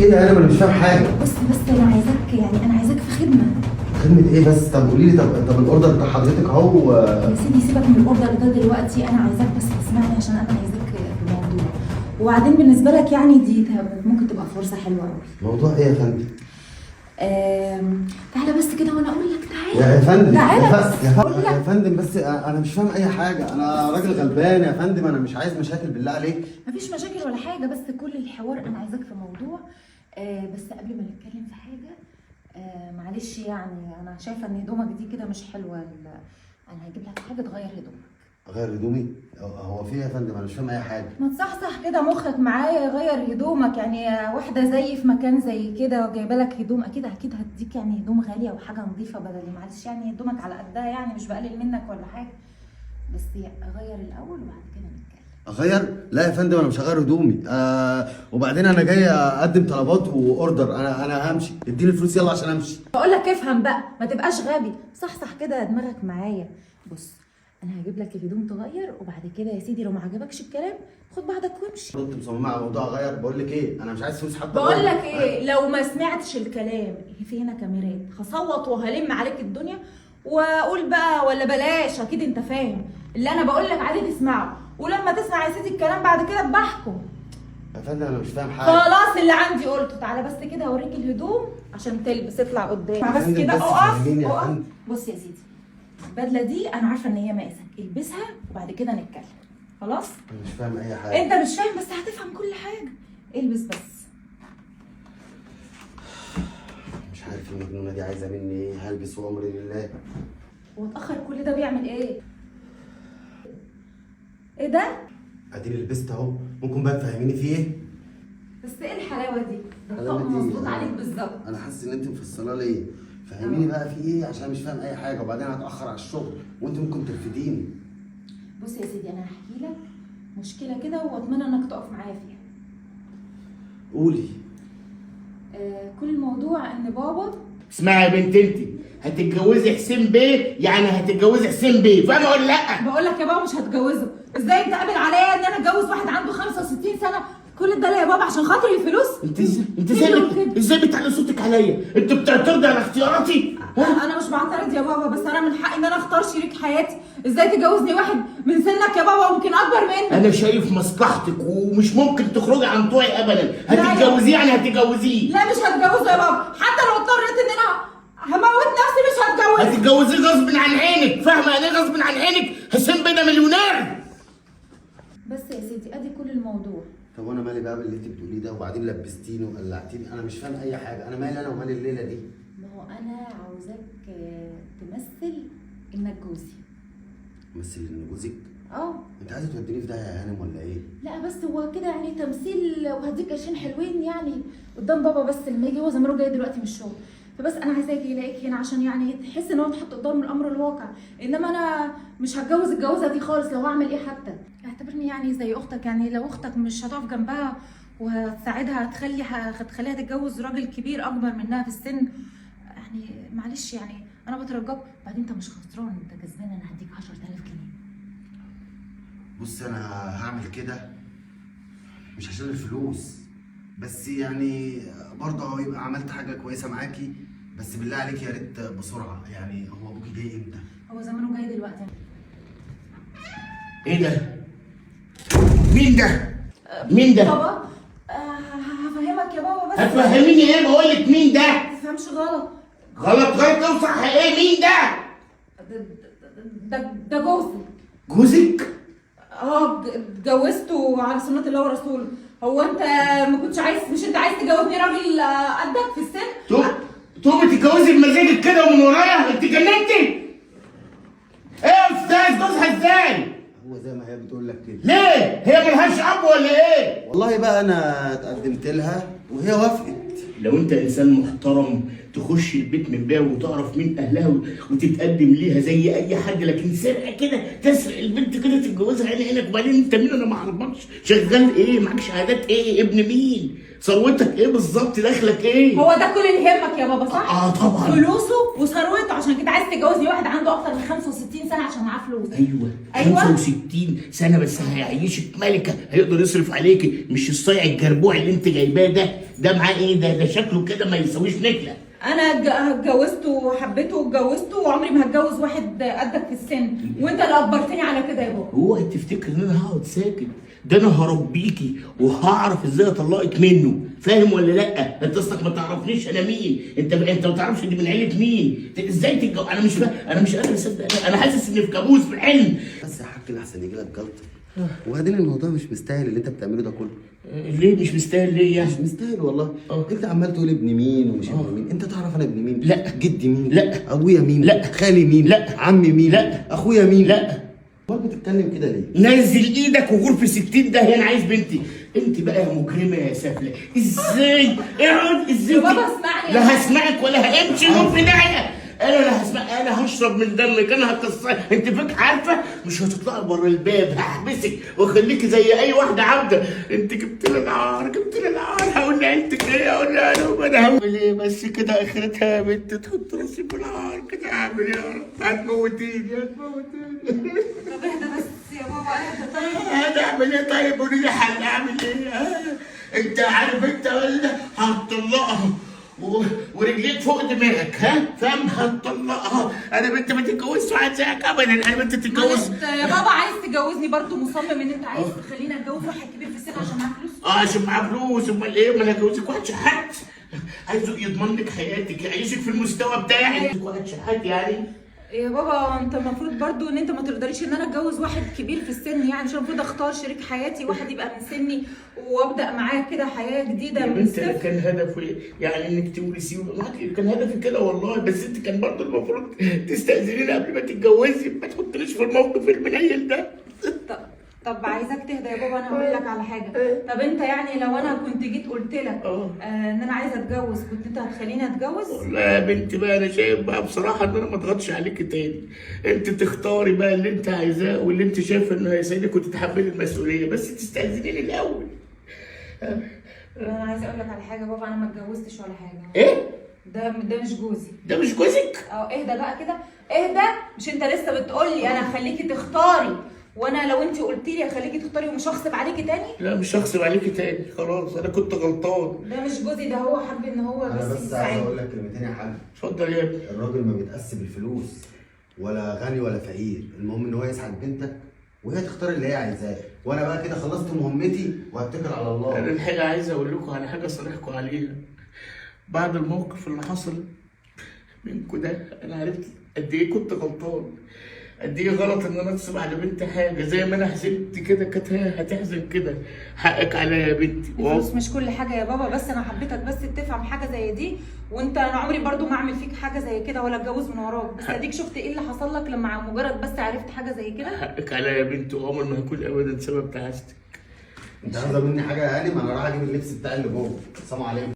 ايه يا انا مش فاهم حاجه. بس انا عايزاك، يعني انا عايزاك في خدمه. خدمه ايه بس؟ طب قولي لي، طب الاوردر بتاع حضرتك اهو. يا سيدي سيبك من الاوردر ده دلوقتي، انا عايزاك بس تسمعني عشان انا عايزاك في موضوع، وبعدين بالنسبه لك يعني دي ممكن تبقى فرصه حلوه قوي. موضوع ايه يا فندم؟ تعالى بس كده وانا اقول لك. تعالى يا فندم تعالى يا فندم بس انا مش فاهم اي حاجه. انا راجل غلبان يا فندم، انا مش عايز مشاكل بالله عليك. مفيش مشاكل ولا حاجه، بس كل الحوار انا عايزاك في موضوع. بس قبل ما نتكلم في حاجه، معلش يعني انا شايفه ان هدومك دي كده مش حلوه. انا هجيب لك حاجه تغير هدومك. اغير هدومي؟ هو في إيه يا فندم؟ انا مش فاهم اي حاجه. ما تصحصح كده مخك معايا، غير هدومك. يعني واحده زي في مكان زي كده وجايبه لك هدوم، اكيد هديك يعني هدوم غاليه وحاجه نظيفه بدل. معلش يعني هدومك على قدها، يعني مش بقلل منك ولا حاجه، بس اغير الاول وبعد كده نتكلم. اغير؟ لا يا فندم انا مش هغير هدومي. وبعدين انا جاي اقدم طلبات واوردر. انا همشي، اديني الفلوس يلا عشان امشي. بقول لك افهم بقى، ما تبقاش غبي، صحصح كده دماغك معايا. بص انا هجيب لك الهدوم تغير، وبعد كده يا سيدي لو ما عجبكش الكلام خد بعضك وامشي. انت مصممه على موضوع اغير؟ بقول لك ايه، انا مش عايز فلوس حتى. بقول لك ايه، لو ما سمعتش الكلام، في هنا كاميرات، هصوت وهلم عليك الدنيا واقول بقى ولا بلاش. اكيد انت فاهم اللي انا بقول لك عليه تسمعه، ولما تسمع يا سيدي الكلام بعد كده بحكم. يا فندم انا مش فاهم حاجه. خلاص اللي عندي قلته. تعالى بس كده اوريك الهدوم عشان تلبس. اطلع قدام بس كده، اقف. بص يا سيدي، البدله دي انا عارفه ان هي مقاسك، البسها وبعد كده نتكلم. خلاص؟ انا مش فاهم اي حاجه. انت مش فاهم بس هتفهم كل حاجه. البس بس. مش عارف المجنونه دي عايزه مني ايه. هلبس وامري لله. هو اتاخر كل ده بيعمل ايه؟ ايه ده؟ اديني لبست اهو، ممكن بقى تفهميني فيه ايه؟ بس ايه الحلاوه دي؟ الحلاوة الطقم دي مظبوط عليك بالظبط. انا حاسس ان انت مفصله ليا. فهميني بقى في ايه عشان مش فاهم اي حاجه، وبعدين هتاخر على الشغل وانت ممكن ترفديني. بص يا سيدي انا هحكي لك مشكله كده واتمنى انك تقف معايا فيها. قولي. كل الموضوع ان بابا. اسمعي يا بنت انت، هتتجوزي حسين بيه، يعني هتتجوزي حسين بيه، فاهمه ولا لا؟ بقول لك يا بابا مش هتجوزه. ازاي انت قابل عليا ان انا اتجوز واحد عنده 65 سنه؟ كل ده ليه يا بابا عشان خاطر الفلوس؟ انت ازاي بتعلي صوتك عليا؟ انت بتعترضي على اختياراتي؟ انا مش بعترض يا بابا، بس انا من حقي ان انا اختار شريك حياتي. ازاي تجوزني واحد من سنك يا بابا ويمكن اكبر منك؟ انا شايف مصلحتك ومش ممكن تخرجي عن طوعي ابدا. هتتجوزيه يعني هتتجوزيه. لا مش هتجوزه يا بابا، حتى لو اضطريت ان انا هموت نفسي مش هتجوزه. هتتجوزيه غصب عن عينك، فاهمه يعني ايه غصب عن عينك؟ حسين بيه ده مليونير. بس يا سيدي ادي كل الموضوع. طب وانا مالي بقى باللي انت بتقوليه ده؟ وبعدين لبستيني وقلعتيني، انا مش فاهم اي حاجه. انا مالي انا ومال الليله دي؟ ما هو انا عاوزاك تمثل انك جوزي. مثل ان جوزك؟ اه. انت عايزه توديني في ده يا هانم ولا ايه؟ لا بس هو كده يعني تمثيل، وهديك قرشين حلوين يعني قدام بابا، بس لما يجي هو زمانه جاي دلوقتي من الشغل، فبس انا عايزاك يلاقيك هنا عشان يعني تحس ان هو اتحط قدام الامر الواقع. انما انا مش هتجوز الجوازه دي خالص. لو هعمل ايه حتى اعتبرني يعني زي اختك. يعني لو اختك مش هتقف جنبها وهتساعدها، هتخليها تتجوز راجل كبير اكبر منها في السن، يعني معلش يعني انا بترجاك. بعدين انت مش خسران، انت كسبان. انا هديك 10000 جنيه. بص انا هعمل كده مش عشان الفلوس، بس يعني برضه يبقى عملت حاجه كويسه معاكي. بس بالله عليك يا ريت بسرعه. يعني هو ابوكي جاي امتى؟ هو زمانه جاي دلوقتي. ايه ده؟ مين ده؟ مين ده؟ بابا هفهمك يا بابا بس. هتفهميني ايه؟ بقول لك مين ده؟ ما تفهمش غلط. غلط او صح؟ ايه مين ده؟ ده جوزي. جوزك؟ اتجوزته على سنة الله ورسوله. هو انت ما كنتش عايز؟ مش انت عايز تجوزني راجل قدك في السن؟ تقومي تتجوزي بمزاجك كده ومن ورايا؟ انت جننتي؟ ايه يا استاذ؟ جوزها ازاي؟ هو زي ما هي بتقول لك كده. ليه؟ هي ملهاش اب ولا ايه؟ والله بقى انا اتقدمت لها وهي وافقت. لو انت انسان محترم تخش البيت من باب وتعرف مين اهلها وتتقدم ليها زي اي حد، لكن سرقه كده تسرق البنت كده تتجوزها عين عينك، وبعدين انت مين؟ انا ما اعرفكش، شغال ايه؟ معاك شهادات ايه؟ ابن مين؟ ثروتك ايه بالظبط؟ دخلك ايه؟ هو ده كل اللي يهمك يا بابا صح؟ طبعا فلوسه وثروته، عشان كده عايز تتجوزني واحد عنده اكتر من 65 سنه عشان معاه فلوس. ايوه 65 سنه بس هيعيشك ملكه، هيقدر يصرف عليكي، مش الصايع الجربوع اللي انت جايباه ده معاه ايه؟ ده شكله كده ما يساويش نكله. انا اتجوزته وحبيته واتجوزته، وعمري ما هتجوز واحد قدك في السن، وانت اللي اجبرتني على كده يا بابا. اوعي تفتكر ان انا هقعد ساكت، ده انا هربيكي وهعرف ازاي اطلقك منه، فاهم ولا لا؟ انت اصلك ما تعرفنيش انا مين، انت ما تعرفش دي من عيله مين، ازاي تتجوز؟ انا مش فاهم، انا مش قادر اصدق، انا حاسس اني في كابوس في حلم. بس يا حاج لحسن يجي لك جلطه، وبعدين الموضوع مش مستاهل اللي انت بتعمله ده كله. ليه مش مستاهل؟ ليه يعني؟ مش مستاهل والله. انت عمال تقول ابن مين ومش ابن مين، انت تعرف انا ابن مين؟ لا. جدي مين؟ لا. ابويا مين؟ لا. خالي مين؟ لا. عمي مين؟ لا. اخويا مين؟ لا. امال بتتكلم كده ليه؟ نزل ايدك وغور في 60 ده، انا عايز بنتي. انت بقى يا مجرمه يا سافله، ازاي؟ اقعد ازاي؟ يا بابا اسمعني. لا هسمعك ولا همشي غور في ناحيه. انا لا هسمع، انا هشرب من دمك، انا هكسر. انت فيك عارفه مش هتطلعي بره الباب، هحبسك واخليكي زي اي واحده عبده. انت جبت لي العار، جبت لي العار. هقول لعيلتك ايه؟ هقول لها انا هعمل ايه؟ بس كده اخرتها يا بنت تحط راسي في العار كده، اعمل ايه يا رب؟ هتموتيني هتموتيني. طب اهدى بس يا بابا، اهدى طيب. انا اعمل ايه طيب؟ قولي لي حل، اعمل ايه؟ انت عارف انت ولا هتطلقها ورجليك فوق دماغك، فاهم؟ هتطلقها. انا بنت ما تتجوزش واحد زيك ابدا، انا بنت تتجوز. يا بابا عايز تجوزني برضه، مصمم ان انت عايز تخليني اتجوز واحد كبير في السن عشان معاه فلوس؟ عشان معاه فلوس. امال ايه؟ ما انا هجوزك واحد شحات، عايزه يضمن لك حياتك، يعيشك في المستوى بتاعك. واحد شحات يعني؟ يا بابا انت المفروض برضو ان انت ما تقدريش ان انا اتجوز واحد كبير في السن، يعني عشان المفروض اختار شريك حياتي واحد يبقى من سني وابدا معاه كده حياه جديده من انت الصفر. كان هدفي يعني انك تورثي معاك، كان هدفي كده والله، بس انت كان برضه المفروض تستاذنيني قبل ما تتجوزي، ما تحطنيش في الموقف المنيل ده. طب عايزاك تهدى يا بابا، انا هقول لك على حاجه. طب انت يعني لو انا كنت جيت قلت لك ان انا عايزه اتجوز، كنت انت هتخليني اتجوز؟ والله يا بنتي بقى انا شايف بقى بصراحه ان انا ما اضغطش عليكي تاني، انت تختاري بقى اللي انت عايزاه واللي انت شايفه انه هيساعدك وتتحملي المسؤوليه، بس تستاذنيني الاول. انا عايزه اقول لك على حاجه بابا، انا ما اتجوزتش ولا حاجه. ايه؟ ده مش جوزي. ده مش جوزك؟ اهدى بقى كده، اهدى. مش انت لسه بتقولي انا هخليكي تختاري، وانا لو انت قلتي لي هخليكي تختاري ومش هغصب عليكي تاني؟ لا مش هغصب عليكي تاني، خلاص انا كنت غلطان. ده مش جوزي، ده هو حب ان هو انا بس عايز يساعدني. اقول لك كلمتين يا حاج. اتفضل يا ابني. الراجل ما بيتقاس بالفلوس، ولا غني ولا فقير، المهم ان هو يسعد بنتك وهي تختار اللي هي عايزاه، وانا بقى كده خلصت مهمتي وهتكل على الله. انا الحقيقه عايز اقول لكم على حاجه صالحكم عليها. بعد الموقف اللي حصل منكم ده انا عرفت قد ايه كنت غلطان، قد ايه غلط ان انا اغصب على بنتي حاجه زي ما انا حسبت كده كانت هي هتحزن كده. حقك عليا يا بنتي. الفلوس مش كل حاجه يا بابا، بس انا حبيتك بس تفهم حاجه زي دي، وانت انا عمري برضو ما اعمل فيك حاجه زي كده ولا اتجوز من وراك، بس اديك شفت ايه اللي حصل لك لما مجرد بس عرفت حاجه زي كده. حقك عليا يا بنتي، وعمر ما هكون ابدا سبب تعاستك. انت عايزه مني حاجه يا هاني؟ ما انا رايح اجيب اللبس بتاعي اللي جوه. السلام عليكم.